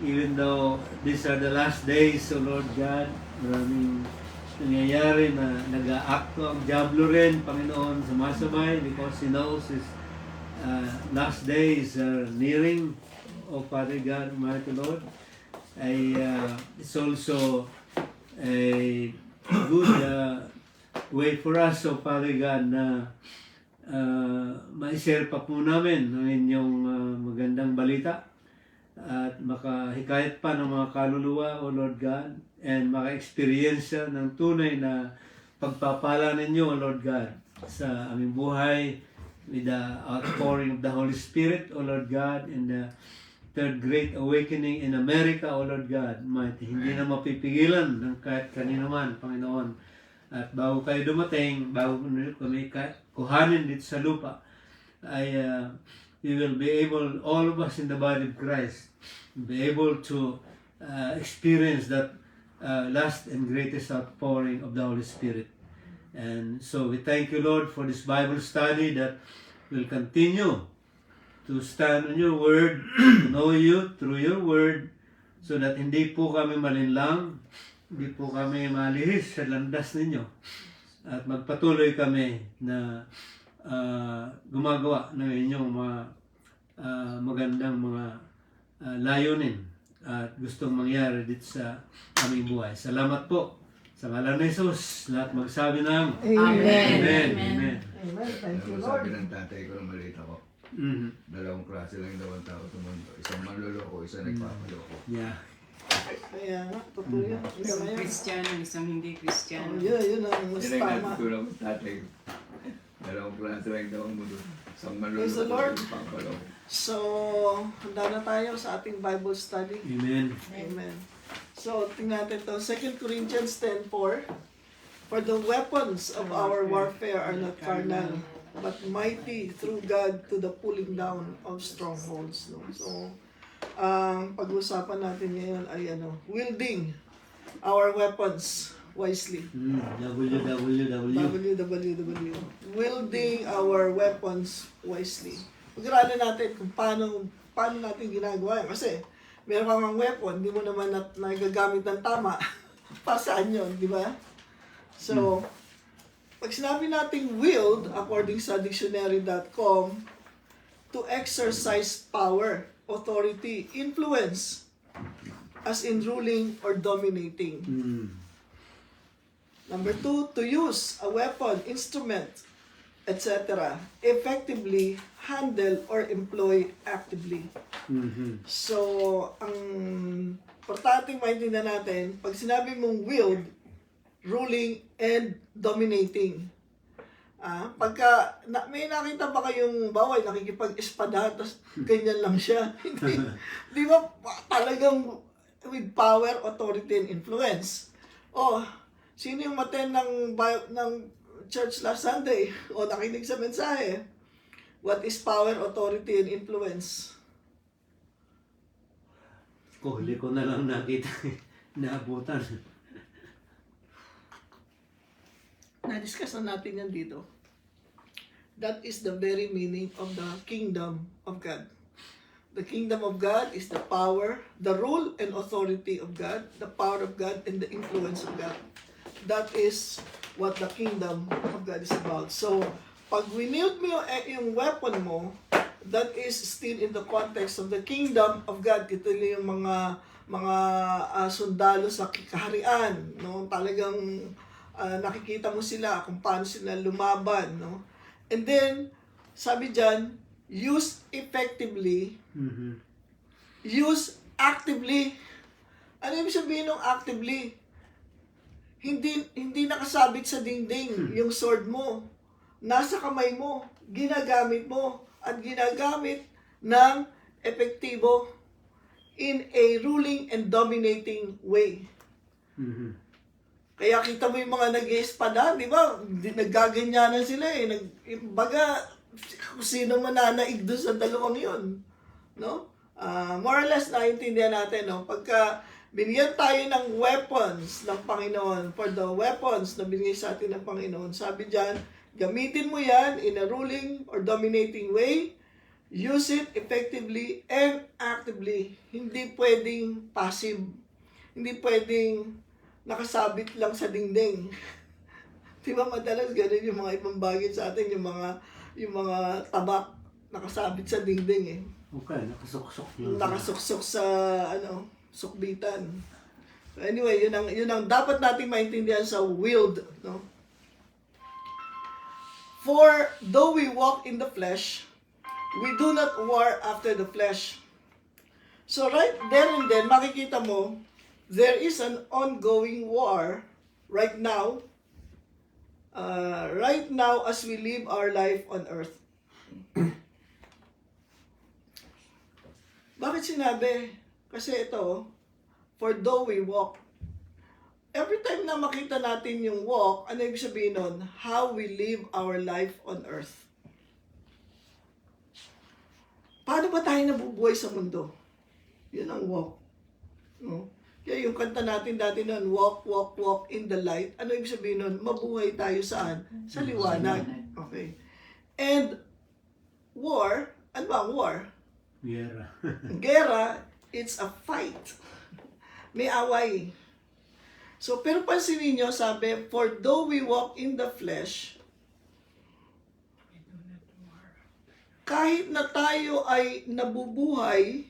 even though these are the last days, O Lord God, maraming nangyayari na nag-aakto ang diablo rin, Panginoon, sumasabay because He knows His last days are nearing, O Father God, Almighty Lord. It's also a good way for us, O Father God, na ma-share pa po namin ang inyong magandang balita at makahikayat pa ng mga kaluluwa, O Lord God, and maka-experience ng tunay na pagpapala ninyo, O Lord God, sa aming buhay with the outpouring of the Holy Spirit, O Lord God, and the third great awakening in America, O Lord God, mighty. Hindi na mapipigilan ng kahit kanino man, Panginoon. At bago kayo dumating, bago kami kuhanin dito sa lupa, we will be able, all of us in the body of Christ, be able to experience that last and greatest outpouring of the Holy Spirit. And so we thank you, Lord, for this Bible study that will continue to stand on your word, to know you through your word, so that hindi po kami malinlang, hindi po kami malihis sa landas ninyo, at magpatuloy kami na gumagawa ng inyong mga magandang mga layunin at gustong mangyari dito sa aming buhay. Salamat po. Sa ngalan ni Jesus, lahat magsabi ng Amen. Amen. Amen. Amen. Thank you, Ano Lord. sabi ng tatay ko ng malita ko? Dalawang klase lang daw ang tao sa mundo. Isang manloloko, isang nagpapaloko. Yeah. Kaya nga, totoo yun. Isa Isang na yun. Kristiyano, isang hindi Kristiyano. Oh, yun ang mas Yan ang tama. natutunan ng tatay ko. Dalawang klase lang daw ang mundo. Isang Praise the manloloko, Lord. isang nagpapaloko. So, handa na tayo sa ating Bible study. Amen. Amen. So, tingnan natin ito. 2 Corinthians 10:4. For the weapons of our warfare are not carnal, but mighty through God to the pulling down of strongholds. No? So, ang pag-uusapan natin ngayon ay wielding our weapons wisely. www. WWW. Wielding our weapons wisely. Pag-aralan natin kung paano natin ginagawa yan. Kasi, meron kang weapon, hindi mo naman nagagamit ng tama. Pa saan yun, di ba? So, pag sinabi natin wield, according sa dictionary.com, to exercise power, authority, influence, as in ruling or dominating. Number 2, to use a weapon, instrument, etc. effectively handle or employ actively. So, ang importanteng maintindihan natin, pag sinabi mong wield, ruling and dominating. Pagka may nakita ba kayong bawal nakikipag-espada tapos ganyan lang siya? Hindi. Di ba talagang with power, authority and influence? Sino yung maten ng church last Sunday o nakinig sa mensahe? What is power, authority and influence? Huli ko na lang nakita, naabutan. Na-discuss na natin yan dito. That is the very meaning of the kingdom of God. The kingdom of God is the power, the rule and authority of God, the power of God and the influence of God. That is what the kingdom of God is about. So, pag winield mo yung weapon mo, that is still in the context of the kingdom of God. Ito yung mga sundalo sa kaharian, no? Talagang nakikita mo sila kung paano sila lumaban, no? And then, sabi dyan, use effectively, use actively. Ano yung sabihin ng actively? Hindi nakasabit sa dingding yung sword mo. Nasa kamay mo, ginagamit mo, at ginagamit ng epektibo in a ruling and dominating way. Kaya kita mo yung mga nag-espada, di ba? Naggaganyanan sila eh. Baga, kung sino mananaig doon sa dalawang yun. No? More or less, naiintindihan natin, no? Pagka binigyan tayo ng weapons ng Panginoon, for the weapons na binigay sa atin ng Panginoon, sabi dyan, gamitin mo yan in a ruling or dominating way. use it effectively and actively. Hindi pwedeng passive. Hindi pwedeng nakasabit lang sa dingding. Diba madalas ganun yung mga ibang bagay sa atin, yung mga tabak nakasabit sa dingding eh. Okay, nakasuksok lang. Nakasuksok sa sukbitan. So anyway, yun ang dapat nating maintindihan sa willed, no? For though we walk in the flesh, we do not war after the flesh. So right there and then, makikita mo, there is an ongoing war right now as we live our life on earth. Bakit sinabi? Kasi ito, for though we walk. Every time na makita natin yung walk, ano ibig sabihin nun? How we live our life on earth. Paano ba tayo nabubuhay sa mundo? Yun ang walk. No? Kaya yung kanta natin dati nun, walk, walk, walk in the light. Ano ibig sabihin nun? Mabuhay tayo saan? Sa liwanag. Okay. And war, ano ba ang war? Gera. Gera, it's a fight. May away. So, pero pansinin nyo, sabi, for though we walk in the flesh, kahit na tayo ay nabubuhay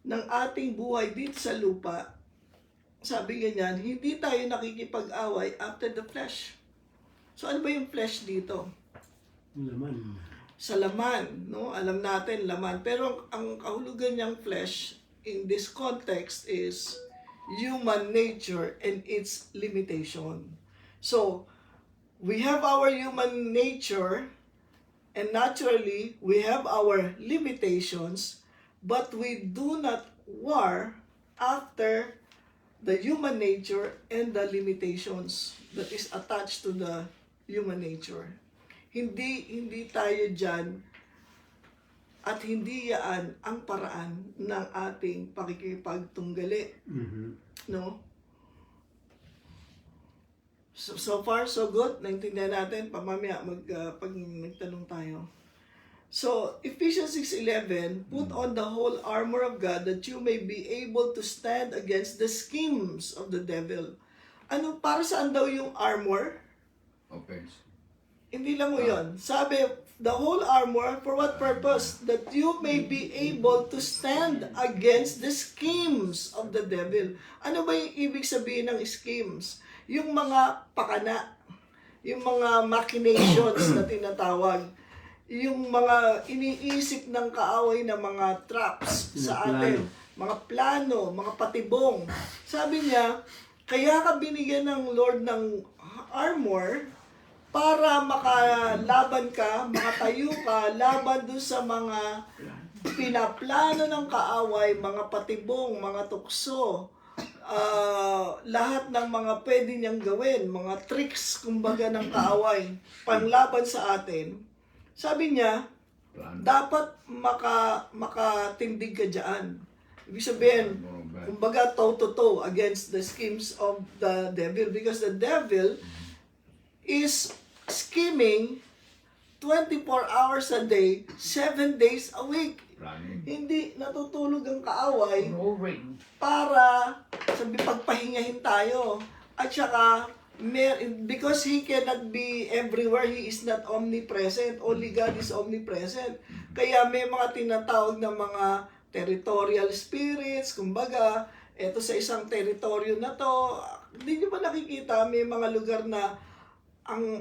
ng ating buhay dito sa lupa, sabi ganyan, hindi tayo nakikipag-away after the flesh. So, ano ba yung flesh dito? Laman. Sa laman, no? Alam natin, laman. Pero ang kahulugan niyang flesh in this context is human nature and its limitation. So, we have our human nature and naturally, we have our limitations, but we do not war after the human nature and the limitations that is attached to the human nature. Hindi tayo dyan at hindi yan ang paraan ng ating pakikipagtunggali. No? So far, so good. Naintindihan natin. Pamamaya, pag nagtanong tayo. So, Ephesians 6:11, put on the whole armor of God that you may be able to stand against the schemes of the devil. Ano, para saan daw yung armor? Offense. Hindi lang mo yun. Sabi, the whole armor, for what purpose? That you may be able to stand against the schemes of the devil. Ano ba yung ibig sabihin ng schemes? Yung mga pakana, yung mga machinations na tinatawag, yung mga iniisip ng kaaway na mga traps sa atin, mga plano, mga patibong. Sabi niya, kaya ka binigyan ng Lord ng armor para makalaban ka, makatayo ka, laban doon sa mga pinaplano ng kaaway, mga patibong, mga tukso, lahat ng mga pwede niyang gawin, mga tricks, kumbaga, ng kaaway, panglaban sa atin. Sabi niya, dapat makatindig ka dyan. Ibig sabihin, kumbaga, toe-to-toe against the schemes of the devil. Because the devil is scheming 24 hours a day, 7 days a week. Hindi natutulog ang kaaway para sabi pagpahingahin tayo. At saka, because he cannot be everywhere, he is not omnipresent. Only God is omnipresent. Kaya may mga tinatawag na mga territorial spirits. Kumbaga, eto sa isang teritoryo na to, hindi nyo ba nakikita, may mga lugar na ang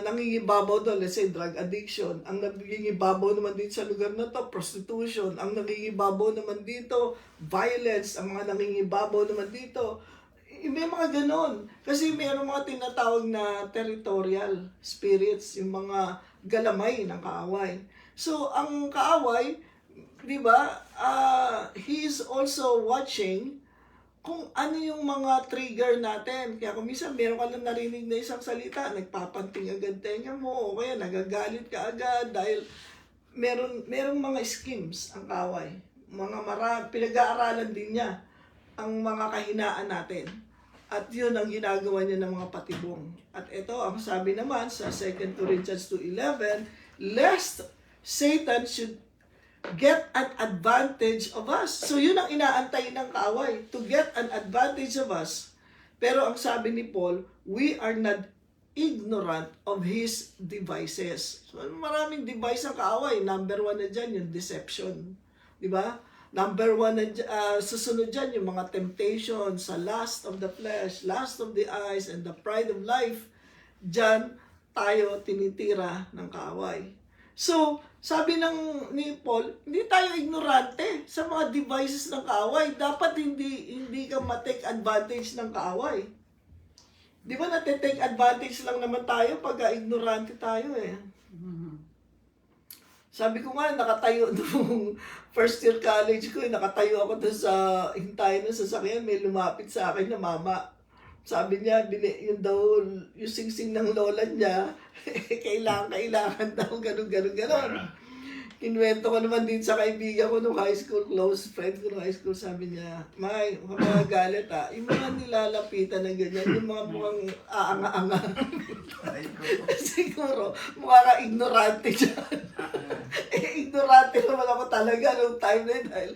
nangingibabaw doon, let's say drug addiction, ang nangingibabaw naman dito sa lugar na to, prostitution, ang nangingibabaw naman dito, violence, ang mga nangingibabaw naman dito. May mga ganon. Kasi mayroong mga tinatawag na territorial spirits, yung mga galamay ng kaaway. So, ang kaaway, di ba, he is also watching kung ano yung mga trigger natin. Kaya kung minsan meron ka lang narinig na isang salita, nagpapanting agad tenga mo, o kaya nagagalit ka agad dahil merong mga schemes ang kaaway. Pinag-aaralan din niya ang mga kahinaan natin. At yun ang ginagawa niya ng mga patibong. At ito, ang sabi naman sa 2 Corinthians 2:11, lest Satan should get an advantage of us. So yun ang inaantay ng kaaway, to get an advantage of us. Pero ang sabi ni Paul, we are not ignorant of his devices. So maraming device ang kaaway. Number 1 na dyan, yung deception. Di ba? Number 1 na susunod dyan, yung mga temptations, sa lust of the flesh, lust of the eyes, and the pride of life. Dyan tayo tinitira ng kaaway. So, sabi ni Paul, hindi tayo ignorante sa mga devices ng kaaway. Dapat hindi ka ma-take advantage ng kaaway. Di ba nate-take advantage lang naman tayo pag ignorante tayo eh. Sabi ko nga, nakatayo nung first year college ko, nakatayo ako doon sa hintayin ng sasakyan, may lumapit sa akin na mama. Sabi niya, yun daw, yung singsing ng lola niya, kailangan daw, ganun. Kinuwento ko naman din sa kaibigan ko nung high school, close friend ko nung high school, sabi niya, May, mga galit yung mga nilalapitan na ganyan, yung mga mukhang aanga-anga. Siguro, mukha ka ignorante dyan. Ignorante naman ako talaga nung time na yun, dahil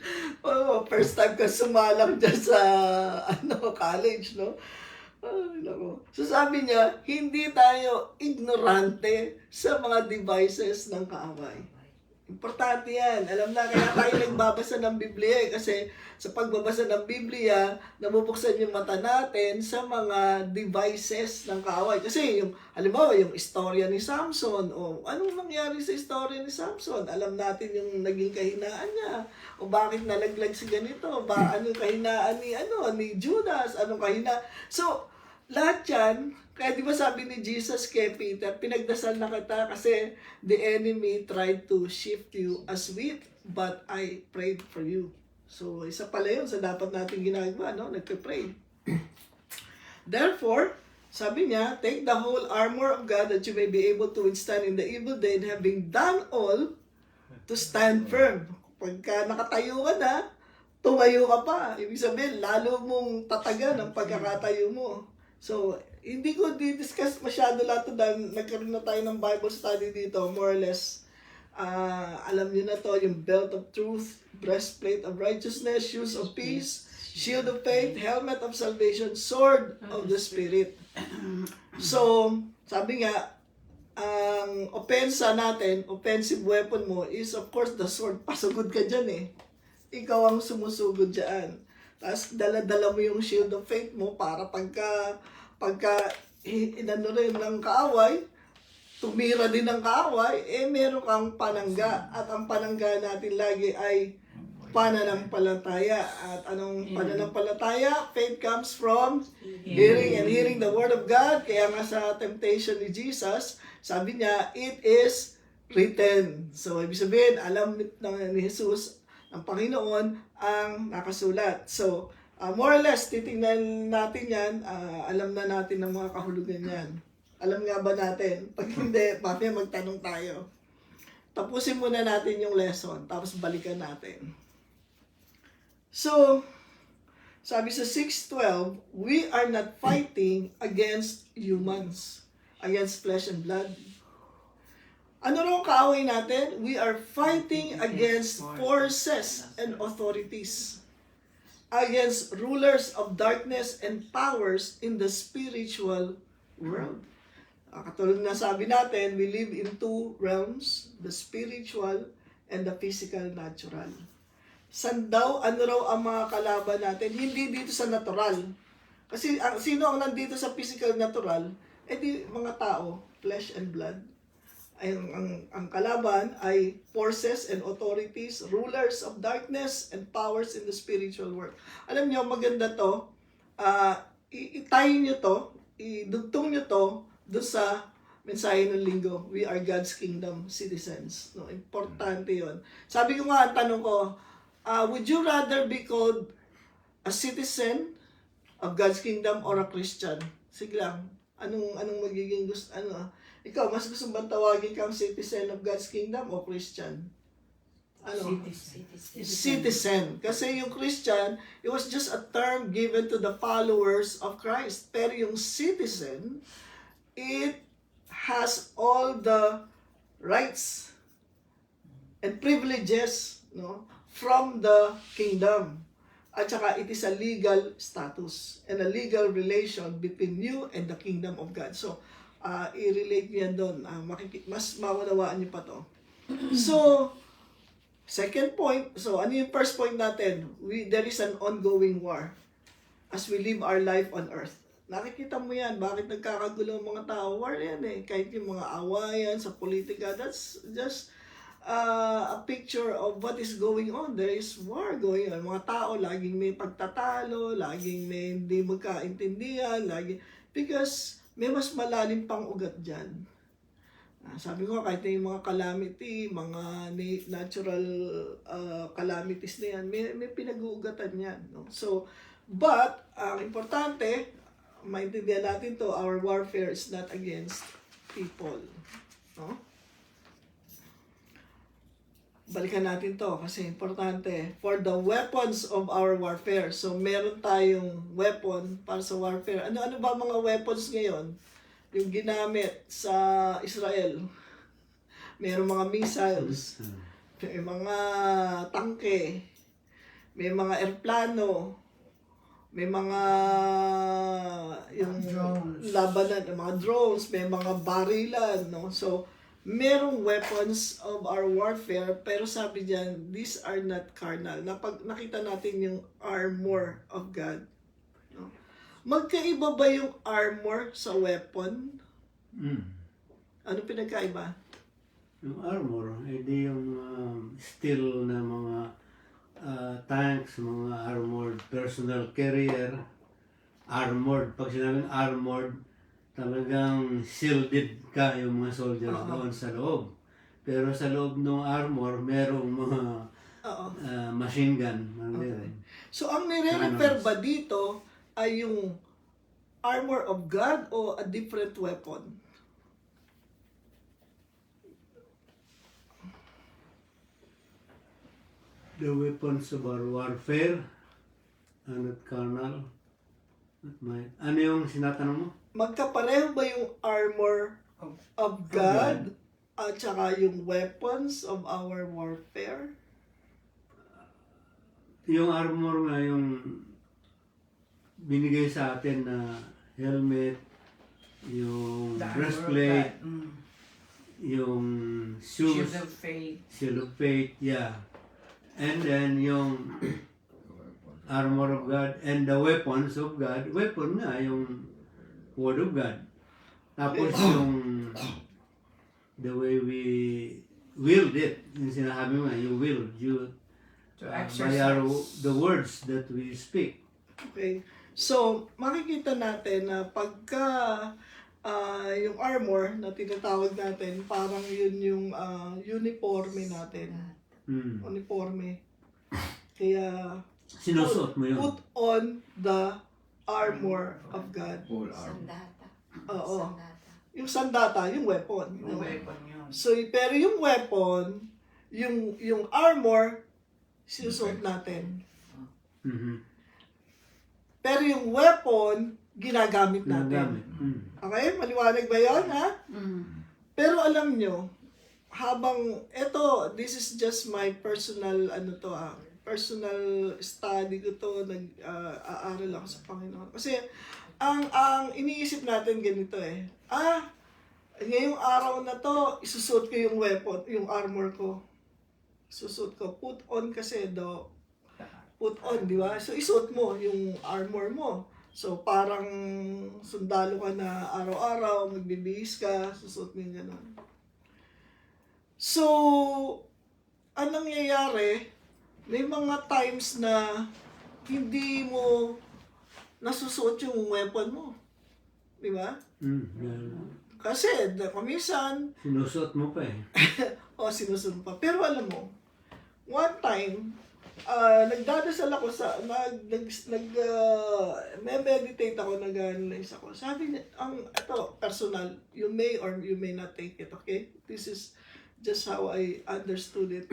first time ka sumalang dyan sa college, no? Ay, nako. So sabi niya, hindi tayo ignorante sa mga devices ng kaaway. Importante yan. Alam na, kaya tayo nagbabasa ng Biblia kasi sa pagbabasa ng Biblia, nabubuksan yung mata natin sa mga devices ng kaaway. Kasi yung, halimbawa, yung istorya ni Samson, o anong nangyari sa istorya ni Samson? Alam natin yung naging kahinaan niya, o bakit nalaglag si ganito, anong kahinaan ni Judas, anong kahinaan. So, lahat yan, kaya di ba sabi ni Jesus kay Peter, pinagdasal na kita kasi the enemy tried to shift you as wheat, but I prayed for you. So, isa pala yun sa dapat natin ginagawa, no? Nagpe-pray. Therefore, sabi niya, take the whole armor of God that you may be able to withstand in the evil day, and having done all, to stand firm. Pagka nakatayo ka na, tumayo ka pa. Ibig sabihin, lalo mong tatagan ang pagkakatayo mo. So, hindi ko di-discuss masyado lahat ito dahil nagkaroon na tayo ng Bible study dito, more or less. Alam niyo na to, yung belt of truth, breastplate of righteousness, shoes of peace, shield of faith, helmet of salvation, sword of the Spirit. So, sabi nga, ang opensa natin, offensive weapon mo is of course the sword. Pasugod ka dyan eh. Ikaw ang sumusugod dyan. Tapos dala-dala mo yung shield of faith mo para pagka inano rin ng kaaway, tumira din ng kaaway, meron kang panangga. At ang panangga natin lagi ay pananampalataya. At anong pananampalataya? Faith comes from hearing, and hearing the word of God. Kaya nga sa temptation ni Jesus, sabi niya, it is written. So, ibig sabihin, alam ni Jesus, ang Panginoon ang nakasulat. So, more or less, titingnan natin yan, alam na natin ang mga kahulugan yan. Alam nga ba natin? Pag hindi, mamaya magtanong tayo. Tapusin muna natin yung lesson, tapos balikan natin. So, sabi sa 6:12, we are not fighting against humans, against flesh and blood. Ano raw ang kaaway natin? We are fighting against forces and authorities, against rulers of darkness and powers in the spiritual world. Katulad na sabi natin, we live in two realms, the spiritual and the physical natural. San daw, ano raw ang mga kalaban natin? Hindi dito sa natural. Kasi sino ang nandito sa physical natural? Di mga tao, flesh and blood. Ang kalaban ay forces and authorities, rulers of darkness and powers in the spiritual world. Alam niyo, maganda to. Itayin niyo to, idugtong niyo to doon sa mensahe ng linggo. We are God's kingdom citizens. No, importante 'yon. Sabi ko nga, ang tanong ko, would you rather be called a citizen of God's kingdom or a Christian? Sige lang. Anong magiging gusto? Ikaw, mas gusto bang tawagin kang citizen of God's kingdom o Christian? Citizen. Kasi yung Christian, it was just a term given to the followers of Christ. Pero yung citizen, it has all the rights and privileges, no, from the kingdom. At saka it is a legal status and a legal relation between you and the kingdom of God. So, i-relate niyo yan doon. Mas maunawaan niyo pa to. So, second point, so ano yung first point natin? There is an ongoing war as we live our life on earth. Nakikita mo yan, bakit nagkakagulo ang mga tao? War yan eh. Kahit yung mga awayan sa politika, that's just a picture of what is going on. There is war going on. Mga tao, laging may pagtatalo, laging may hindi magkaintindihan, because may mas malalim pang ugat dyan. Sabi ko, kahit na yung mga calamity, mga natural calamities na yan, may pinag-uugatan yan. No? So, but, ang importante, maintindihan natin to, our warfare is not against people. No? Balikan natin to kasi importante. For the weapons of our warfare. So, meron tayong weapon para sa warfare. Ano ba mga weapons ngayon? Yung ginamit sa Israel. Meron mga missiles. May mga tangke. May mga airplano. May mga yung labanan, mga drones, may mga barilan, no? So, merong weapons of our warfare, pero sabi diyan, these are not carnal. Nakita natin yung armor of God. No? Magkaiba ba yung armor sa weapon? Ano pinagkaiba? Yung armor, edi yung steel na mga tanks, mga armored personal carrier, armored. Pag sinabing armored, talagang shielded ka yung mga soldiers doon sa loob. Pero sa loob ng armor, merong mga machine gun. Okay. So, ang nire-refer ba dito ay yung armor of God o a different weapon? The weapons of our warfare are not carnal. Not might. Ano yung sinatanong mo? Magkapareho ba yung armor of God at saka yung weapons of our warfare? Yung armor nga yung binigay sa atin na helmet, yung The armor of breastplate, God. yung shoes, Shield of faith. shield of faith, yeah. And then yung armor of God and the weapons of God. Weapon nga yung Word of God. Tapos yung the way we willed it. Yung sinasabi mo nga, you willed. You To by exercise. the words that we speak. Okay. So, makikita natin na pagka yung armor na tinatawag natin, parang yun yung uniforme natin. Uniforme. Kaya, Sinusuot mo yun. put on the armor of God. Full arm. Sandata. Oo. Sandata. Yung sandata, yung weapon. Yung weapon yun. So, pero yung weapon, yung armor, sinusuot natin. Mhm. Pero yung weapon, ginagamit natin. Ginagamit. Okay? Maliwanag ba yun, ha? Pero alam nyo, habang, this is just my personal, personal study ko to, aaral ako sa Panginoon. Kasi, ang iniisip natin ganito ngayong araw na to, isusuot ko yung weapon, yung armor ko. Isusuot ko. Put on kasi put on, di ba? So, isuot mo yung armor mo. So, parang sundalo ka na araw-araw, magbibihis ka, susuot mo yung gano'n. So, anong nangyayari? May mga times na hindi mo nasusuot yung weapon mo. Di ba? Kasi, kumisan, Sinusuot mo pa eh. sinusunod pa. Pero alam mo, one time, nagdadasal ako meditate ako, nag-analyze ako. Sabi niya, ito, personal, you may or you may not take it, okay? This is just how I understood it.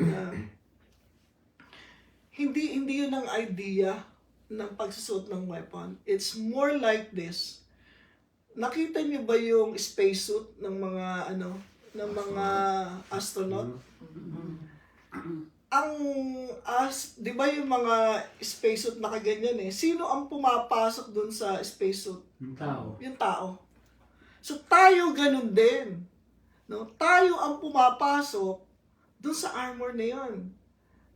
Hindi yun ang idea ng pagsusuot ng weapon. It's more like this. Nakita niyo ba yung spacesuit ng mga astronaut? ang di ba yung mga spacesuit na kaganyan eh, sino ang pumapasok dun sa spacesuit? Yung tao. Yung tao. So tayo ganun din. No? Tayo ang pumapasok dun sa armor na yun.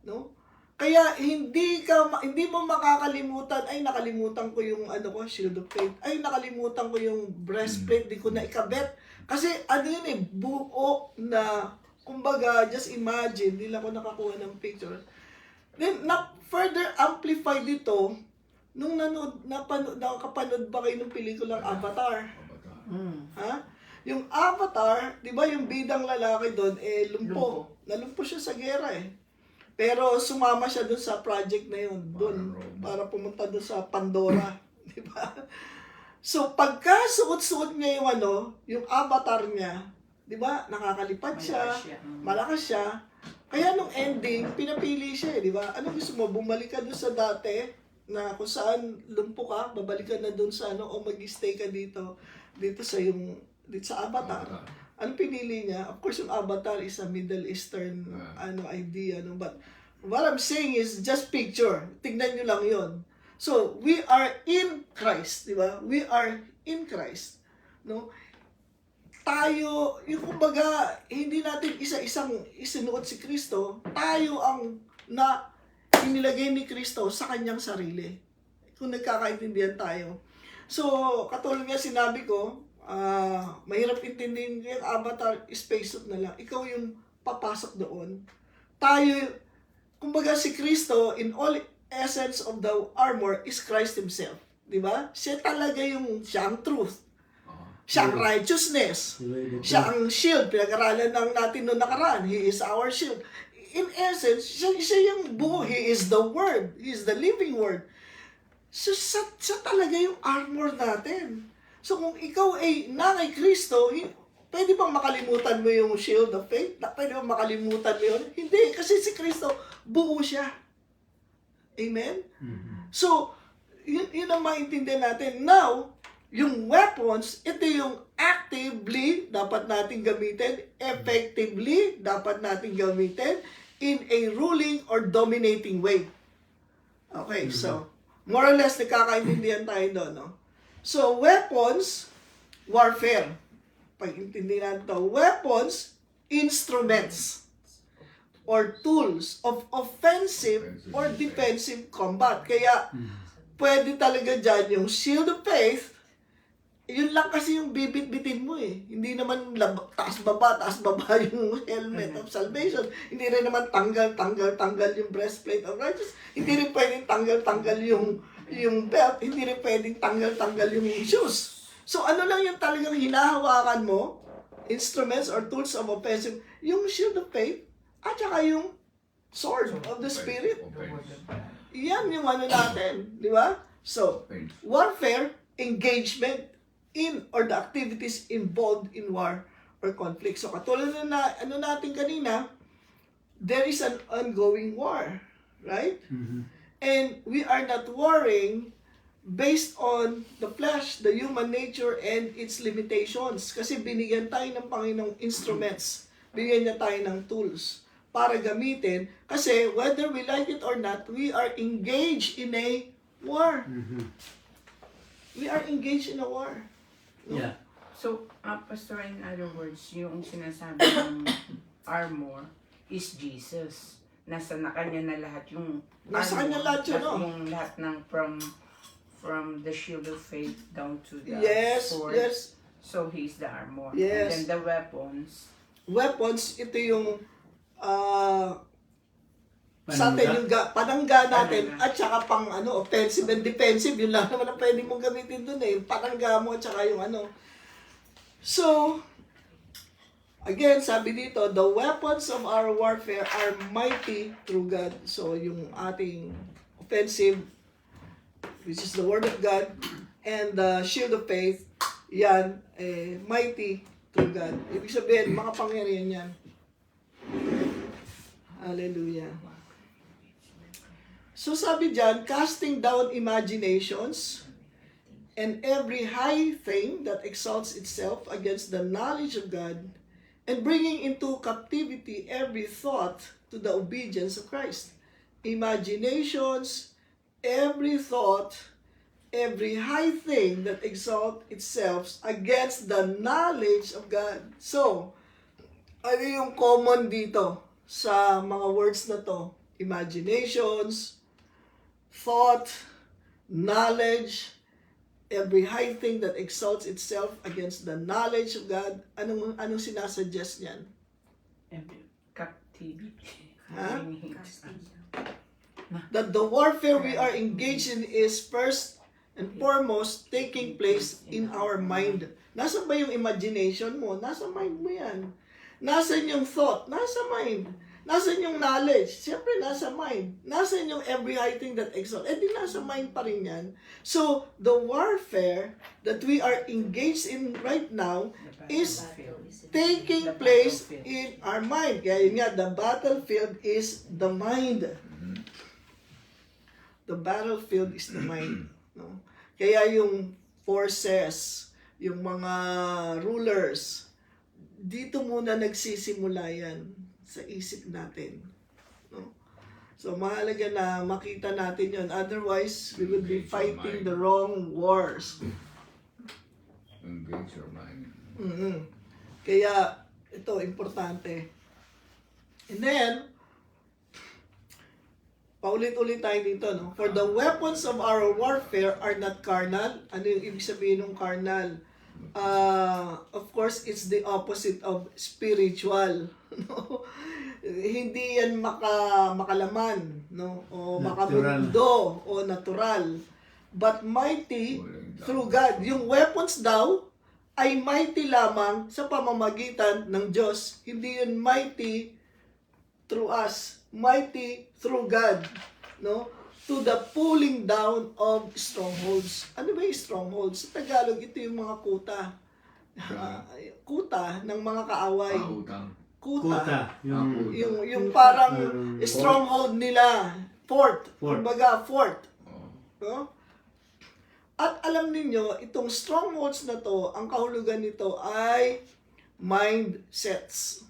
No? Kaya hindi mo makakalimutan, ay nakalimutan ko yung shield of faith. Ay nakalimutan ko yung breastplate, di ko na ikabit. Kasi yun eh, buo na, kumbaga, just imagine, di lang ako nakakuha ng picture. Then, further amplify dito, nung nakapanood ba kayo ng pelikulang Avatar? Ha? Yung Avatar, di ba yung bidang lalaki doon, lumpo. Nalumpo siya sa gera eh. Pero sumama siya doon sa project na yun, doon, para pumunta doon sa Pandora. Di ba? So, pagka suot-suot niya yung avatar niya, di ba, nakakalipad siya, malakas siya. Kaya nung ending, pinapili siya di ba? Ano gusto mo, bumalik ka doon sa dati, na kung saan lumpo ka, babalik ka na doon sa o mag-stay ka dito sa avatar. Ano pinili niya? Of course, yung avatar is a Middle Eastern idea. But what I'm saying is just picture. Tignan nyo lang yon. So, we are in Christ. Di ba? We are in Christ. No? Tayo, yung kumbaga, hindi natin isa-isang isinuot si Kristo. Tayo ang inilagay ni Kristo sa kanyang sarili. Kung nagkakaintindihan tayo. So, katulad nga sinabi ko, mahirap intindihin yung avatar spacesuit na lang. Ikaw yung papasok doon. Tayo, kumbaga si Kristo, in all essence of the armor is Christ Himself. Di ba? Siya talaga siya ang truth. Siya ang righteousness. Siya ang shield. Pinag-aralan natin noong nakaraan. He is our shield. In essence, siya yung buo. He is the Word. He is the living Word. So, siya talaga yung armor natin. So, kung ikaw ay kay Kristo, pwede bang makalimutan mo yung shield of faith? Pwede bang makalimutan mo yun? Hindi, kasi si Kristo, buo siya. Amen? Mm-hmm. So, yun ang maintindihan natin. Now, yung weapons, ito yung actively dapat natin gamitin, effectively dapat natin gamitin, in a ruling or dominating way. Okay, so, more or less, nakakaintindihan tayo doon, no? So, weapons, warfare. Pag-intindihan natin ito, weapons, instruments, or tools of offensive or defensive combat. Kaya, pwede talaga dyan yung shield of faith, yun lang kasi yung bibit-bitin mo eh. Hindi naman taas-baba yung helmet of salvation. Hindi rin naman tanggal yung breastplate of righteousness. Hindi rin pwedeng tanggal yung belt. Hindi rin pwedeng tanggal yung shoes. So ano lang yung talagang hinahawakan mo, instruments or tools of offensive, yung shield of faith, at saka yung sword of the Spirit. Yan yung natin. Di ba? So, warfare, engagement, in or the activities involved in war or conflict. So katulad na natin kanina, there is an ongoing war, right? Mm-hmm. And we are not warring based on the flesh, the human nature, and its limitations. Kasi binigyan tayo ng Panginoong instruments. Binigyan niya tayo ng tools para gamitin. Kasi whether we like it or not, we are engaged in a war. Mm-hmm. We are engaged in a war. No? Yeah. So, Pastor, in other words, yung sinasabi ng armor is Jesus. Nasa na kanya na lahat yung nasa kanya lahat yun, no? Yung lahat ng from the shield of faith down to the sword. Yes. So, he's the armor. Yes. And then the weapons. Weapons, ito yung sa atin yung panangga natin at saka pang offensive and defensive, yun lang naman ang pwede mong gamitin dun eh, yung panangga mo at saka yung So, again, sabi dito, the weapons of our warfare are mighty through God. So, yung ating offensive, which is the Word of God, and the shield of faith, yan, mighty through God. Ibig sabihin, makapangyarihan yan. Hallelujah. So sabi dyan, casting down imaginations and every high thing that exalts itself against the knowledge of God, and bringing into captivity every thought to the obedience of Christ. Imaginations, every thought, every high thing that exalt itself against the knowledge of God. So, ano yung common dito sa mga words na to? Imaginations, thought, knowledge, every high thing that exalts itself against the knowledge of God. Anong sinasuggest niyan? Captivity. Ha? That the warfare we are engaged in is first and foremost taking place in our mind. Nasaan ba yung imagination mo? Nasa mind mo yan. Nasaan yung thought? Nasa mind. Nasaan yung knowledge? Siyempre, nasa mind. Nasaan yung every high thing that exalts? Eh, di nasa mind pa rin yan. So, the warfare that we are engaged in right now is taking place in our mind. Kaya yun nga, the battlefield is the mind. The battlefield is the mind. No? Kaya yung forces, yung mga rulers, dito muna nagsisimula yan sa isip natin. No? So, mahalaga na makita natin yun. Otherwise, we will be fighting the wrong wars. Engage your mind. Kaya, ito, importante. And then, paulit-ulit tayo dito, no? For the weapons of our warfare are not carnal. Ano yung ibig sabihin ng carnal? Of course, it's the opposite of spiritual. No? Hindi yan makalaman, no? O makamundo, o natural. But mighty through God. Yung weapons daw ay mighty lamang sa pamamagitan ng Diyos. Hindi yun mighty through us. Mighty through God, no? To the pulling down of strongholds. Ano ba yung strongholds? Sa Tagalog, ito yung mga kuta. Kuta ng mga kaaway. Kuta. Yung parang stronghold nila. Fort. Kumbaga, fort. No? At alam ninyo, itong strongholds na to, ang kahulugan nito ay mindsets.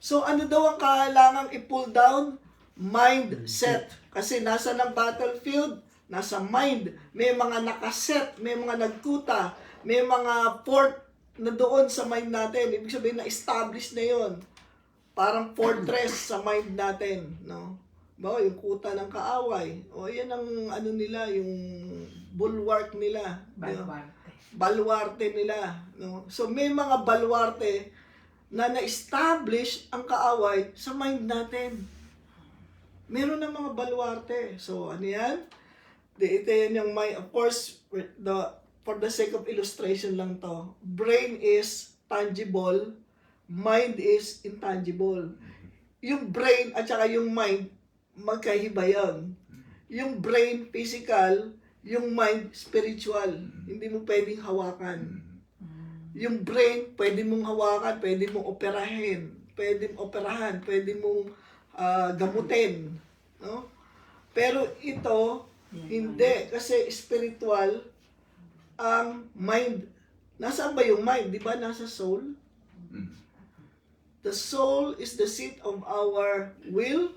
So, ano daw ang kailangang i-pull down? Mindset. Kasi nasa ng battlefield, nasa mind. May mga nakaset, may mga nagkuta, may mga fort na doon sa mind natin. Ibig sabihin, na-establish na yon. Parang fortress sa mind natin. No? Bawa, yung kuta ng kaaway. O, yan ang ano nila, yung bulwark nila. Baluarte nila. No? So, may mga baluarte na na-establish ang kaaway sa mind natin. Meron ng mga baluarte. So, ano yan? Ito yan yung mind. Of course, for the sake of illustration lang to. Brain is tangible. Mind is intangible. Yung brain at saka yung mind, magkahiba yan. Yung brain, physical. Yung mind, spiritual. Hindi mo pwedeng hawakan. Yung brain, pwede mong hawakan, pwede mong operahin, pwede mong operahan, pwede mong gamutin. No? Pero ito, hindi. Kasi spiritual ang mind. Nasaan ba yung mind? Di ba nasa soul? The soul is the seat of our will,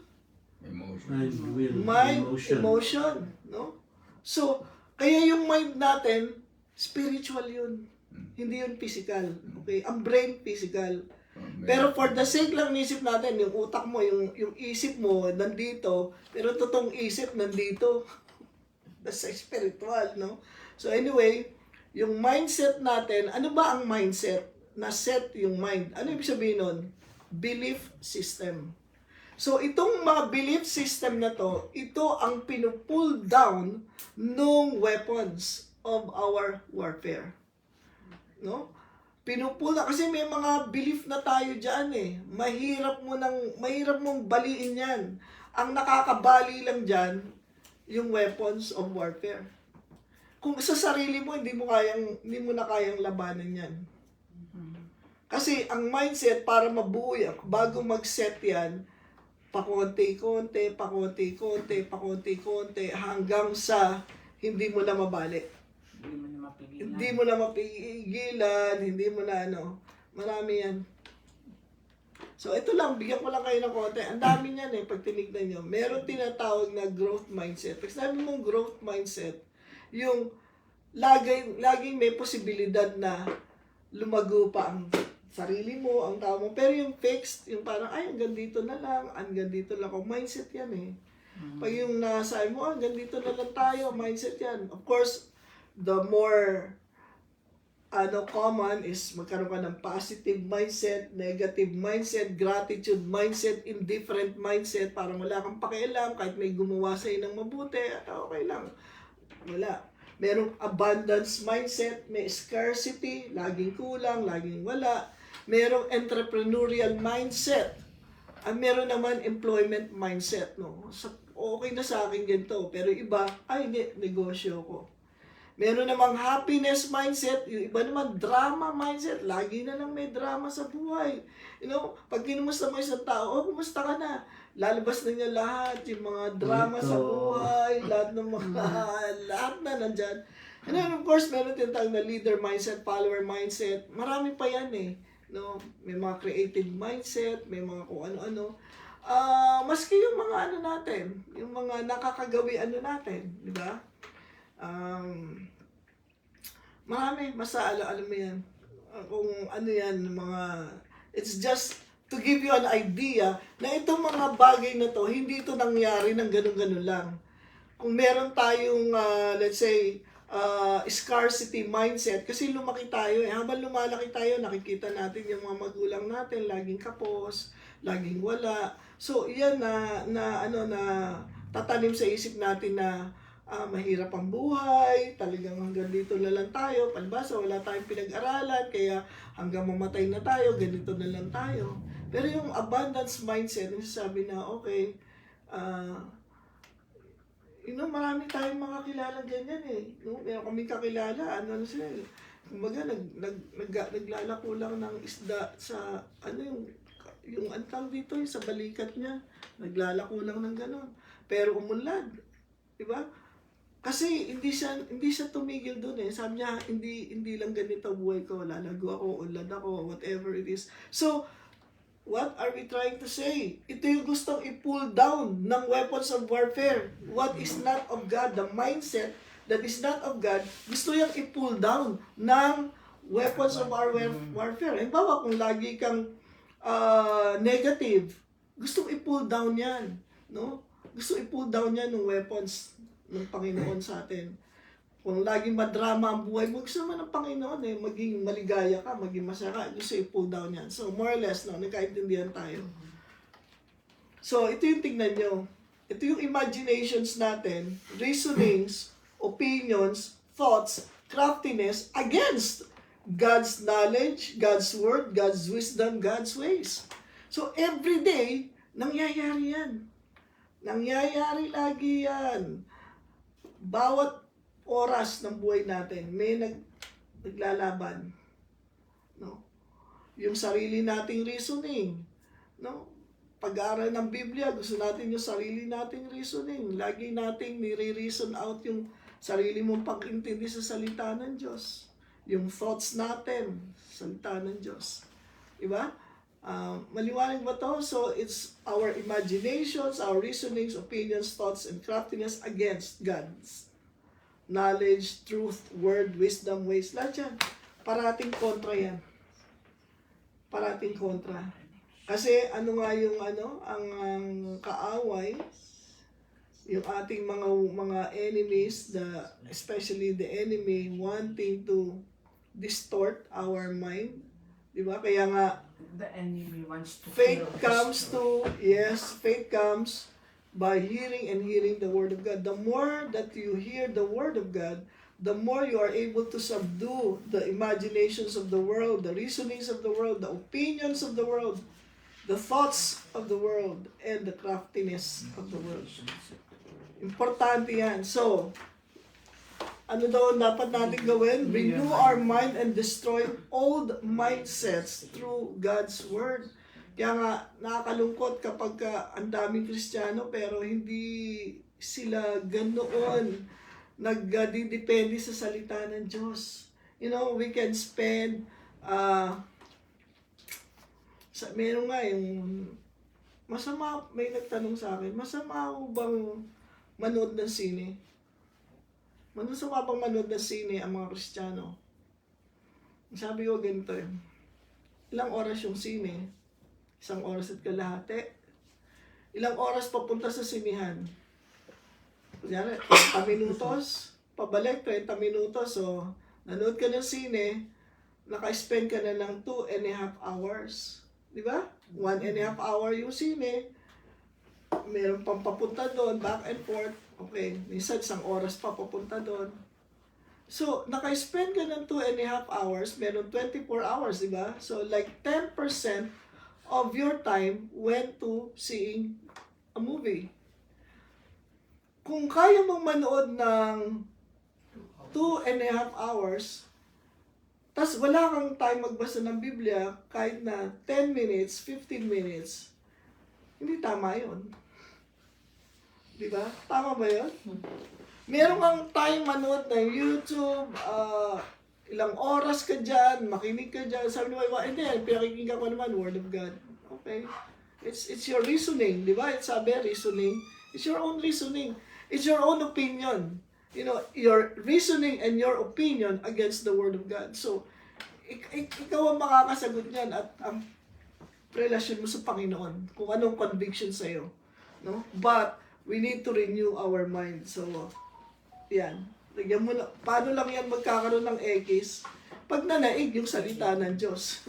mind, emotion. No? So, kaya yung mind natin, spiritual yun. Hindi yun physical. Okay? Ang brain, physical. Pero for the sake lang isip natin, yung utak mo, yung isip mo, nandito, pero totoong isip, nandito. That's spiritual, no? So anyway, yung mindset natin, ano ba ang mindset? Na-set yung mind. Ano ibig sabihin nun? Belief system. So itong mga belief system na to, ito ang pinupull down ng weapons of our warfare. No? Pinupula kasi may mga belief na tayo diyan eh. Mahirap mong baliin 'yan. Ang nakakabali lang diyan yung weapons of warfare. Kung sa sarili mo hindi mo na kayang labanan 'yan. Kasi ang mindset para mabuo yan, bago mag-set 'yan, pakonti-konti hanggang sa hindi mo na mabali. Hindi mo na mapigilan, hindi mo na ano. Marami yan. So, ito lang, bigyan ko lang kayo ng konti. Ang dami niyan pag tinignan nyo. Meron tinatawag na growth mindset. Pag sinabi mong growth mindset, yung laging may posibilidad na lumago pa ang sarili mo, ang tao mo. Pero yung fixed, yung parang, ay, hanggang dito na lang, hanggang dito lang ako. Mindset yan Pag yung nasabi mo, hanggang dito na lang tayo, mindset yan. Of course, the more common is magkaroon ka ng positive mindset, negative mindset, gratitude mindset, indifferent mindset, parang wala kang pakialam, kahit may gumawa sa'yo ng mabuti, at okay lang. Wala. Merong abundance mindset, may scarcity, laging kulang, laging wala. Merong entrepreneurial mindset. At meron naman employment mindset, no? Okay na sa akin ganito, pero iba, ay hindi, negosyo ko. Meron namang happiness mindset, yung iba naman drama mindset, lagi na lang may drama sa buhay. You know, pag kinumusta mo isang tao, kumusta ka na? Lalabas na niya lahat, yung mga drama sa buhay, lahat ng mga, lahat na nandyan. And then of course, meron tinatawag na leader mindset, follower mindset, marami pa yan No? May mga creative mindset, may mga kung ano-ano. Maski yung mga natin, yung mga nakakagawi natin, di ba? Marami, alam mo yan. Kung ano yan, it's just to give you an idea na itong mga bagay na to, hindi ito nangyari ng ganun-ganun lang. Kung meron tayong, let's say, scarcity mindset, kasi lumaki tayo habang lumalaki tayo, nakikita natin yung mga magulang natin, laging kapos, laging wala. So, yan na tatanim sa isip natin na mahirap ang buhay, talagang hanggang dito na lang tayo, palibasa wala tayong pinag-aralan, kaya hanggang mamatay na tayo, ganito na lang tayo. Pero yung abundance mindset, sabi na, okay, marami tayong mga kilala ganyan No? Meron kaming kakilala, sila, kumbaga, naglalako lang ng isda sa, yung antang dito, sa balikat niya, naglalako lang ng gano'n. Pero umunlad, di ba? Kasi hindi siya tumigil doon Sabi niya, hindi lang ganito buhay ko, lalago ako, unlad ako, whatever it is. So, what are we trying to say? Ito yung gustong i-pull down ng weapons of warfare. What is not of God, the mindset that is not of God, gusto yung i-pull down ng weapons of our warfare. Halimbawa, kung lagi kang negative, gusto i-pull down yan. No? Gusto i-pull down yan ng weapons ng Panginoon sa atin. Kung laging madrama ang buhay mo, gusto naman ng Panginoon maging maligaya ka, maging masaya, gusto i-pull down yan. So, more or less, nagkaintindihan tayo. So, ito yung tingnan nyo. Ito yung imaginations natin, reasonings, opinions, thoughts, craftiness against God's knowledge, God's word, God's wisdom, God's ways. So, every day, nangyayari yan. Nangyayari lagi yan. Bawat oras ng buhay natin, may naglalaban. No? Yung sarili nating reasoning. No? Pag-aaral ng Biblia, gusto natin yung sarili nating reasoning. Lagi nating nire-reason out yung sarili mong pag-intindi sa salita ng Diyos. Yung thoughts natin, salita ng Diyos. Diba? Maliwanag ba to? So, it's our imaginations, our reasonings, opinions, thoughts, and craftiness against God's knowledge, truth, word, wisdom, ways. Lahat yan. Parating kontra yan. Parating kontra. Kasi ano nga yung ang kaaway, yung ating mga enemies, especially the enemy wanting to distort our mind. Diba? Kaya nga, The enemy wants to faith kill us. faith comes by hearing and hearing the Word of God. The more that you hear the Word of God, the more you are able to subdue the imaginations of the world, the reasonings of the world, the opinions of the world, the thoughts of the world, and the craftiness of the world. Importante yan. So, ano daw dapat natin gawin? Renew our mind and destroy old mindsets through God's Word. Kaya nga, nakakalungkot kapag ang daming Kristiyano pero hindi sila ganoon nagdidepende sa salita ng Diyos. You know, we can spend Meron nga yung masama, may nagtanong sa akin, masama ho bang manood ng sine? Masama bang manood ng sine ang mga Kristiyano? Sabi ko ganito ilang oras yung sine? 1 oras at kalahati. Ilang oras papunta sa sinihan? Kunyari, 30 minutos, pabalik 30 minutos. So, nanood ka ng sine, naka-spend ka na ng 2.5 hours. Di ba? 1.5 hour yung sine. Meron pang papunta doon, back and forth. Okay, minsan 1 oras pa papunta doon. So, naka-spend ka ng 2.5 hours, meron 24 hours, di ba? So, like 10% of your time went to seeing a movie. Kung kaya mong manood ng 2.5 hours, tas wala kang time magbasa ng Biblia, kahit na 10 minutes, 15 minutes, hindi tama yun. Di ba? Tama ba yun? Meron kang time manood ng YouTube, ilang oras ka dyan, makinig ka dyan, sabi mo, hindi, pinakikinggan ko naman, Word of God. Okay? It's your reasoning, di ba? It's sabi, reasoning. It's your own reasoning. It's your own opinion. You know, your reasoning and your opinion against the Word of God. So, ikaw ang makakasagot niyan at ang relasyon mo sa Panginoon, kung anong conviction sa'yo. No? But, we need to renew our mind. So, yan. Lagyan mo na, paano lang yan magkakaroon ng X? Pag nanaig yung salita ng Diyos.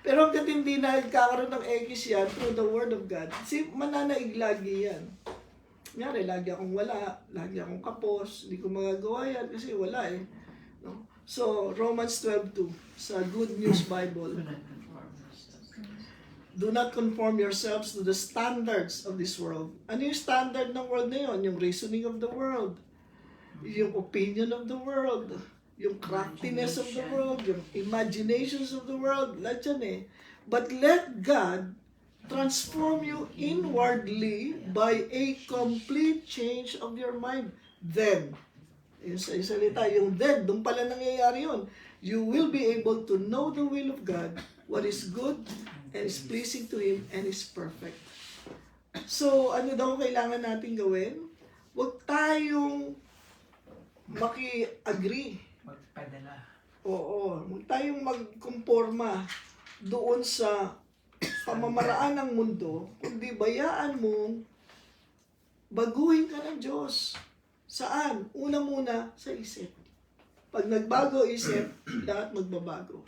Pero hanggat hindi na nagkakaroon ng X yan through the Word of God, mananaig lagi yan. Nyari, lagi akong wala, lagi akong kapos, hindi ko magagawa yan kasi wala No? So, Romans 12:2 sa Good News Bible. Do not conform yourselves to the standards of this world. Ano yung standard ng world na yun? Yung reasoning of the world. Yung opinion of the world. Yung craftiness of the world. Yung imaginations of the world. Lahat yan But let God transform you inwardly by a complete change of your mind. Then, yung salita, yung then, doon pala nangyayari yun. You will be able to know the will of God, what is good, and is pleasing to Him, and is perfect. So, ano daw kailangan natin gawin? Huwag tayong maki-agree. Magpadala. Oo, huwag tayong magkumporma doon sa pamamaraan ng mundo, kundi bayaan mong baguhin ka ng Diyos. Saan? Una muna sa isip. Pag nagbago isip, lahat magbabago.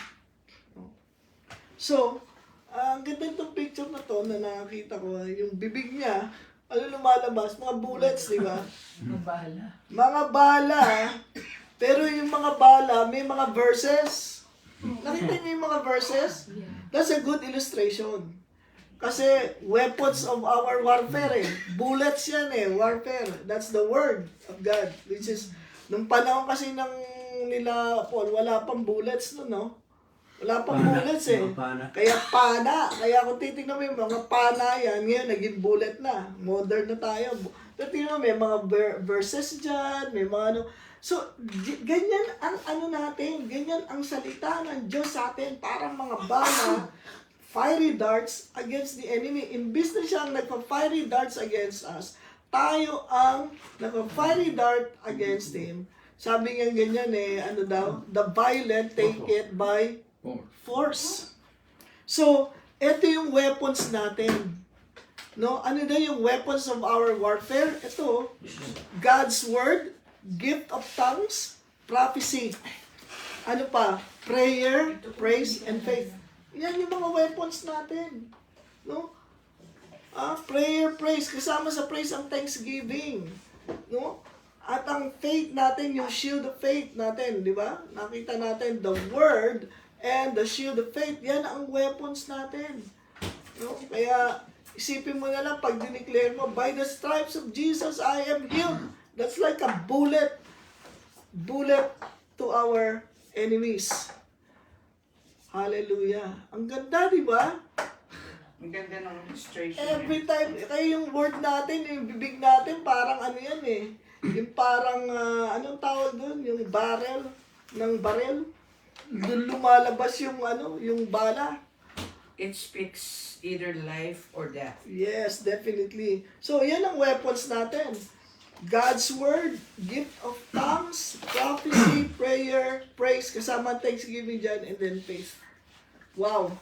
So, ang ganda itong picture na to na nakakita ko, yung bibig niya, ano lumalabas? Mga bullets, di ba? Mga bala. Mga bala, pero yung mga bala, may mga verses. Nakita niyo yung mga verses? That's a good illustration. Kasi weapons of our warfare bullets yan warfare. That's the word of God. Which is, nung panahon kasi ng nila Paul, wala pang bullets no? Wala pang bullets Kaya pana. Kaya kung titignan mo yung mga pana yan, ngayon naging bullet na. Modern na tayo. Titignan mo, may mga verses dyan, may mga ano. So, ganyan ang ano natin, ganyan ang salita ng Diyos sa atin, parang mga bala, fiery darts against the enemy. Imbis na siyang nagpa-fiery darts against us, tayo ang nagpa-fiery dart against Him. Sabi nga ganyan ano daw, the violent take it by force. So, ito yung weapons natin. No? Ano daw yung weapons of our warfare? Ito, God's Word, gift of tongues, prophecy. Ano pa? Prayer, praise, and faith. Yan yung mga weapons natin. No? Prayer, praise. Kasama sa praise ang thanksgiving. No? At ang faith natin, yung shield of faith natin, di ba? Nakita natin the word and the shield of faith. Yan ang weapons natin. No? Kaya, isipin mo na lang, pag dineclare mo, by the stripes of Jesus, I am healed. That's like a bullet to our enemies. Hallelujah. Ang ganda, di ba? Ang ganda ng illustration. Every time, kaya yung word natin, yung bibig natin, parang ano yan Yung parang, anong tawag doon? Yung barrel, ng barrel. Doon lumalabas yung yung bala. it speaks either life or death. Yes, definitely. So, yan ang weapons natin. God's Word, gift of tongues, prophecy, prayer, praise, kasama thanksgiving dyan, and then faith. Wow.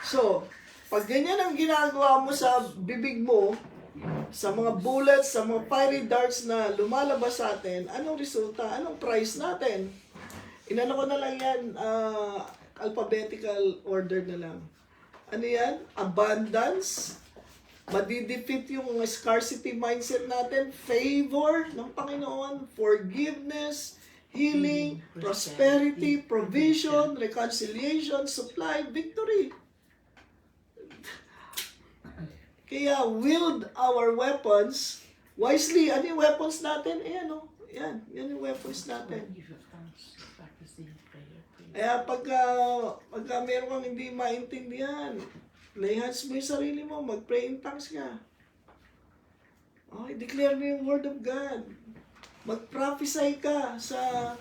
So, pag ganyan ang ginagawa mo sa bibig mo, sa mga bullets, sa mga fiery darts na lumalabas sa atin, anong resulta? Anong price natin? Inano ko na lang yan, alphabetical order na lang. Ano yan? Abundance. Madidefeat yung scarcity mindset natin. Favor ng Panginoon. Forgiveness. Healing. Prosperity. Provision. Reconciliation. Supply. Victory. Kaya wield our weapons wisely. Ano yung weapons natin? Ayan o. Yan. Yan yung weapons natin. Kaya pagka meron kang hindi maintindihan, lay hands mo yung sarili mo, mag-pray in tongues ka. Okay, declare mo yung word of God. Mag-prophesy ka sa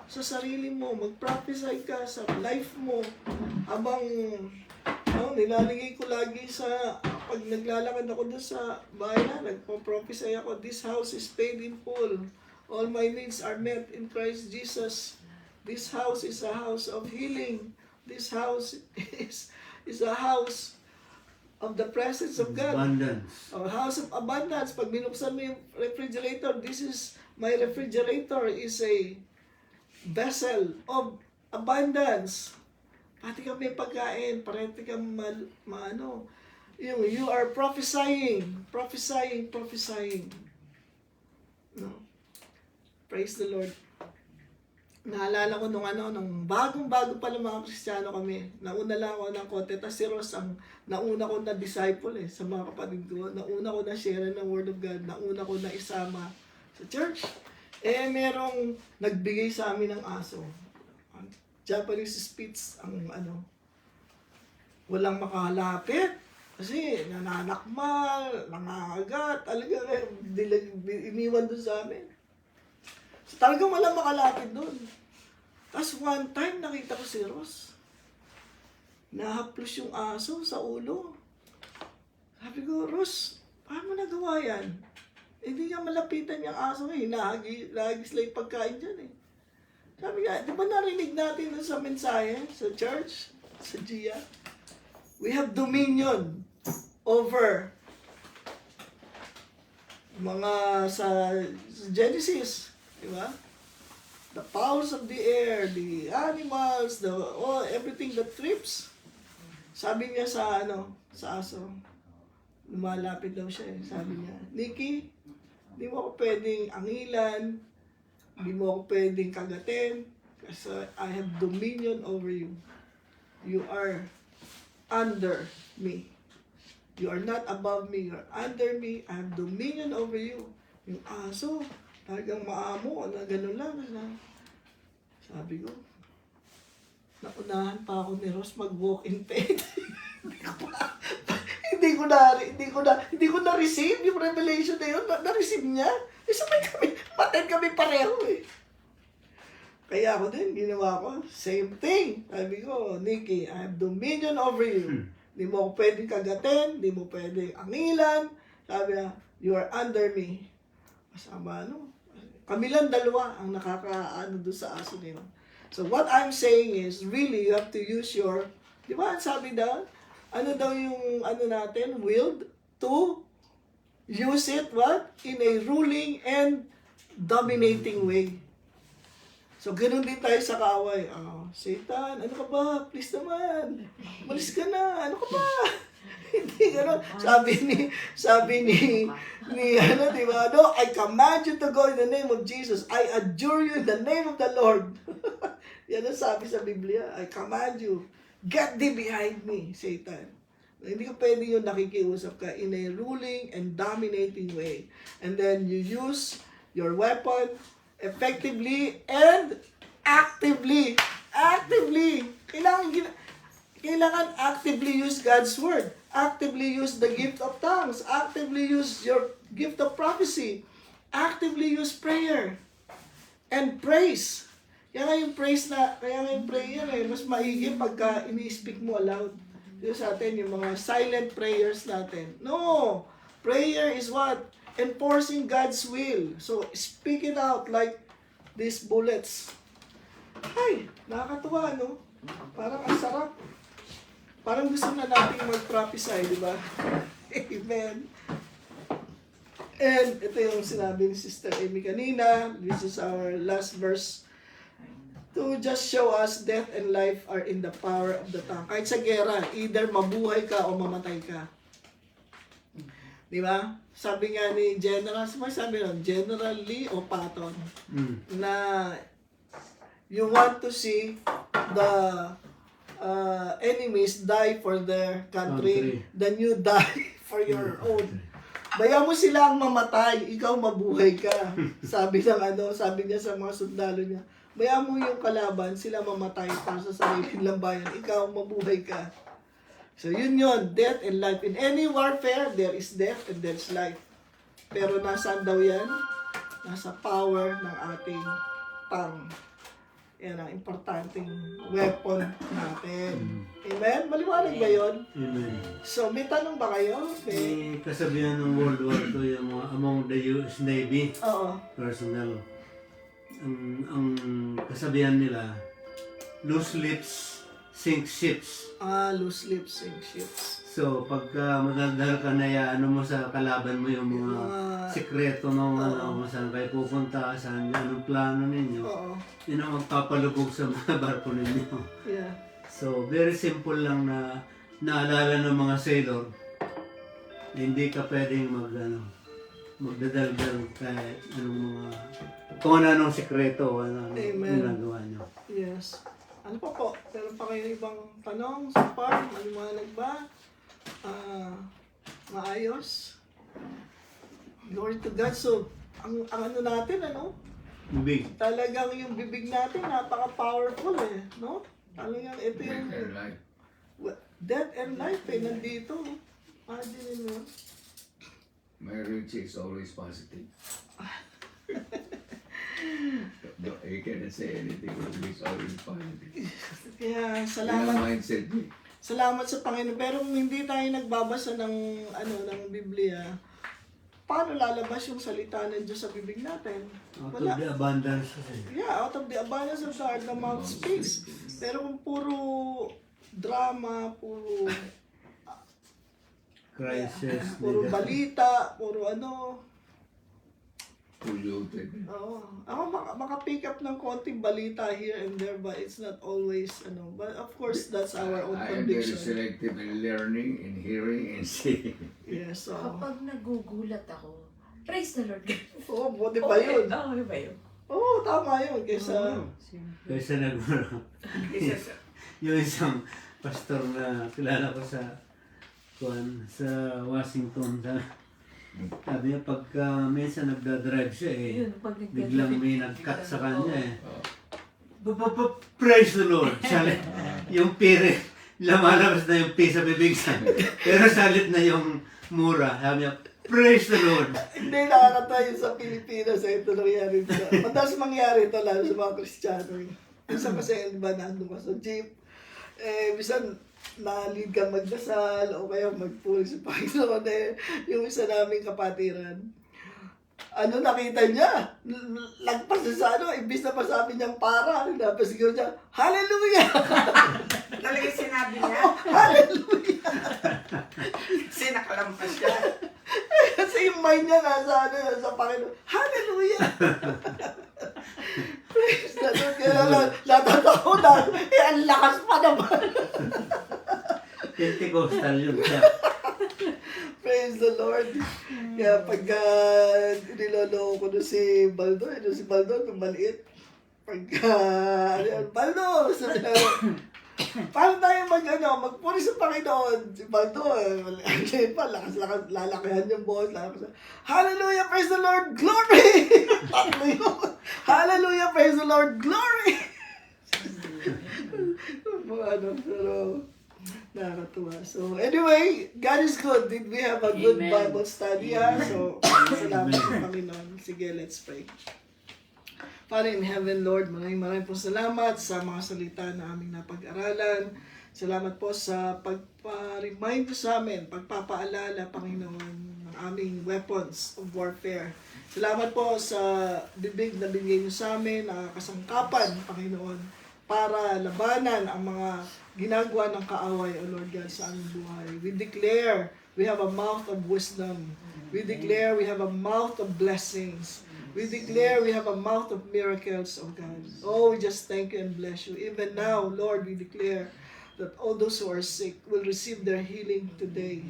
sarili mo, mag-prophesy ka sa life mo. Habang nilalagay ko lagi sa, pag naglalakad ako doon sa bahay na, nagpo-prophesy ako, this house is paid in full. All my needs are met in Christ Jesus. This house is a house of healing. This house is a house of the presence of God. Abundance. A house of abundance. Pag binuksan mo yung refrigerator, this is, my refrigerator is a vessel of abundance. Pati ka may pagkain, parati ka you are prophesying. No? Praise the Lord. Naalala ko nung bagong-bago pa ng mga Kristiyano kami. Nauna lang ako ng konti. Tapos si Ross ang nauna ko na disciple sa mga kapatid ko. Nauna ko na share ng Word of God. Nauna ko na isama sa church. Merong nagbigay sa amin ng aso. Japanese Spitz ang walang makalapit. Kasi nananakmal, nangangagat, talaga iniwan doon sa amin. So, talagang walang makalapit doon. Tapos one time, nakita ko si Ross. Nahaplos yung aso sa ulo. Sabi ko, Ross, paano nagawa yan? Hindi nga malapitan yung aso eh. Lagi sila yung pagkain dyan eh. Sabi nga, di ba narinig natin sa mensahe, sa church, sa GIA? We have dominion over mga sa Genesis. Diba? The powers of the air, the animals, everything that trips. Sabi niya sa aso, lumalapit daw siya eh. Sabi niya, Nikki, di mo ako pwedeng angilan, di mo ako pwedeng kagatin, kasi I have dominion over you. You are under me. You are not above me, you are under me, I have dominion over you. Yung aso, talagang maamo, na gano'n lang. Sabi ko, naunahan pa ako ni Ross mag-walk in faith. hindi ko na-receive yung revelation na yun. Na-receive niya. Sabay kami pareho eh. Kaya ako din, ginawa ko, same thing. Sabi ko, Nikki, I have dominion over you. Hindi mo ako pwedeng kagatin, hindi mo pwedeng angilan. Sabi niya, you are under me. Kasama kami lang dalawa ang doon sa aso nila. So what I'm saying is, really, you have to use your, di ba, sabi daw, yung natin, willed to use it, what? In a ruling and dominating way. So, ganoon din tayo sa kaaway. Satan, ano ka ba? Please naman. Malis ka na. Ano ka ba? Hindi gano'n. Sabi ni di ba? No, I command you to go in the name of Jesus. I adjure you in the name of the Lord. Yan ang sabi sa Biblia. I command you. Get thee behind me, Satan. Hindi ka pwede yung nakikiusap ka in a ruling and dominating way. And then you use your weapon effectively and actively. Kailangan actively use God's Word. Actively use the gift of tongues. Actively use your gift of prophecy. Actively use prayer. And praise. Kaya nga yung prayer mas maigi pagka ini-speak mo aloud. Yung sa atin, yung mga silent prayers natin. No! Prayer is what? Enforcing God's will. So, speak it out like these bullets. Ay, nakakatuwa, no? Parang ang sarap. Parang gusto na natin mag-prophesy, di ba? Amen. And ito yung sinabi ni Sister Amy kanina. This is our last verse. To just show us death and life are in the power of the tongue. Kahit sa gera, either mabuhay ka o mamatay ka. Di ba? Sabi nga ni General, sabi nun, General Lee o Patton, na you want to see the enemies die for their country, then you die for your own. Bayaan mo silang mamatay, ikaw mabuhay ka. Sabi niya sa mga sundalo niya, bayaan mo yung kalaban, sila mamatay para sa sarili ng bayan, ikaw mabuhay ka. So yun, death and life. In any warfare, there is death and there is life. Pero nasaan daw yan? Nasa power ng ating tongue. Yan ang importanteng weapon natin. Amen? Maliwanag ba yun? Amen. So, may tanong ba kayo? May kasabihan ng World War II yung mga among the US Navy Oo. personnel. Ang kasabihan nila, loose lips sink ships. Loose lips and ships. So, pagka madaldal ka na ano mo sa kalaban mo yung mga sekreto ng ano, saan kayo pupunta, saan anong plano ninyo, Oo. yun ang magpapalubog sa mga barko ninyo. Yeah. So, very simple lang na naalala ng mga sailor na hindi ka pwedeng magdadaldal kahit anong mga, kung anong sekreto, ano Amen. ginagawa nyo. Yes. Ano pa po? Meron pa kayo ibang tanong sa farm? Maliwanag ba? Maayos? Glory to God. So, ang ano natin, Big. talagang yung bibig natin, napaka-powerful no? Talagang ito yung Death and life. death and life nandito. Imagine mo. My reach is always positive. No, you cannot say anything, it's always positive. Kaya, Yan salamat. ang mindset mo. Salamat sa Panginoon. Pero kung hindi tayo nagbabasa ng ng Biblia, paano lalabas yung salita ng Diyos sa bibig natin? Out of Wala. the abundance kasi. Yeah, out of the abundance of the heart, the mouth speaks. Pero kung puro drama, puro Crisis. puro negative. balita, puro Polluted. Oo. Ako maka-pick up ng konting balita here and there, but it's not always, But of course, that's our own I am very conviction. selective in learning, in hearing, and seeing. Yes, so. Kapag nagugulat ako, praise the Lord. Oo, buti pa yun. Oo, ba yun? Oo, tama yun. Kaysa, Kaysa Isa sa yung isang pastor na kilala ko sa Washington, sabi niya pagka minsan nagdadrive siya Yun, pag biglang may nag-cut sa kanya Praise the Lord! Salit, yung pire, lumalabas na yung P sa bibig sa pero salit na yung mura. Sabi niya, praise the Lord! hindi nakakatayo sa Pilipinas ito nangyari ito. Madalas mangyari ito lalo sa mga Kristiyano. Minsan kasi, ba, nandun ka sa jeep, minsan, na-lead kang magdasal o kaya magpuli sa Panginoon yung isa naming kapatiran. Nakita niya? Lagpas na sa imbis na pasabi niyang para, napasigaw niya, Hallelujah! talaga sinabi niya. Hallelujah! Kasi nakalampas siya. Kasi yung mind niya nasa Panginoon, Hallelujah! Praise the Lord! Kaya natatawa na, ang lakas pa naman! Pentecostal yun siya. Praise the Lord. Kaya pagka niloloko ko si Baldo, nung maliit, pagka, Baldo, sabi na, paano tayo magpuri sa Panginoon? Si Baldo, lalakihan yung boss, Hallelujah, praise the Lord, glory! Tatlo yun. Hallelujah, praise the Lord, glory! Pero, nakakatuwa. So, anyway, God is good. Did we have a good Amen. Bible study? So, salamat sa Panginoon. Sige, let's pray. Father in heaven, Lord, maraming po salamat sa mga salita na aming napag-aralan. Salamat po sa pagpa-remind nyo sa amin, pagpapaalala, Panginoon, ng aming weapons of warfare. Salamat po sa bibig na bigay nyo sa amin, na kasangkapan, Panginoon, para labanan ang mga ginagawa ng kaaway, O Lord God, sa aming buhay. We declare we have a mouth of wisdom. We declare we have a mouth of blessings. We declare we have a mouth of miracles, O God. Oh, we just thank you and bless you. Even now, Lord, we declare that all those who are sick will receive their healing today.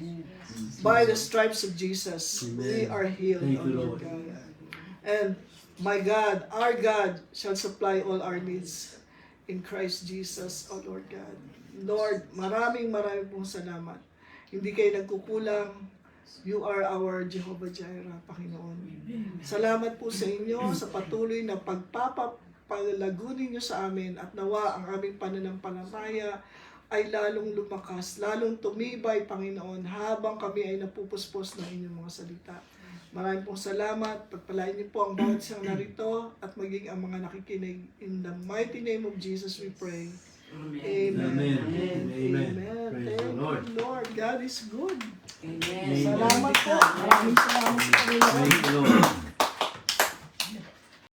By the stripes of Jesus, we are healed, Thank O you, Lord Lord. God. And my God, our God, shall supply all our needs in Christ Jesus, O Lord God. Lord, maraming pong salamat. Hindi kayo nagkukulang. You are our Jehovah Jireh, Panginoon. Salamat po sa inyo sa patuloy na pagpapalagunin niyo sa amin at nawa ang aming pananampalataya ay lalong lumakas, lalong tumibay, Panginoon, habang kami ay napupuspos ng inyong mga salita. Maraming pong salamat. Pagpalain niyo po ang bawat isang narito at maging ang mga nakikinig. In the mighty name of Jesus we pray. Amen. Amen. Amen. Amen. Amen. Praise the Thank Lord. you, Lord. God is good. Amen. Amen. Salamat po. Maraming salamat sa Panginoon. Thank you, Lord.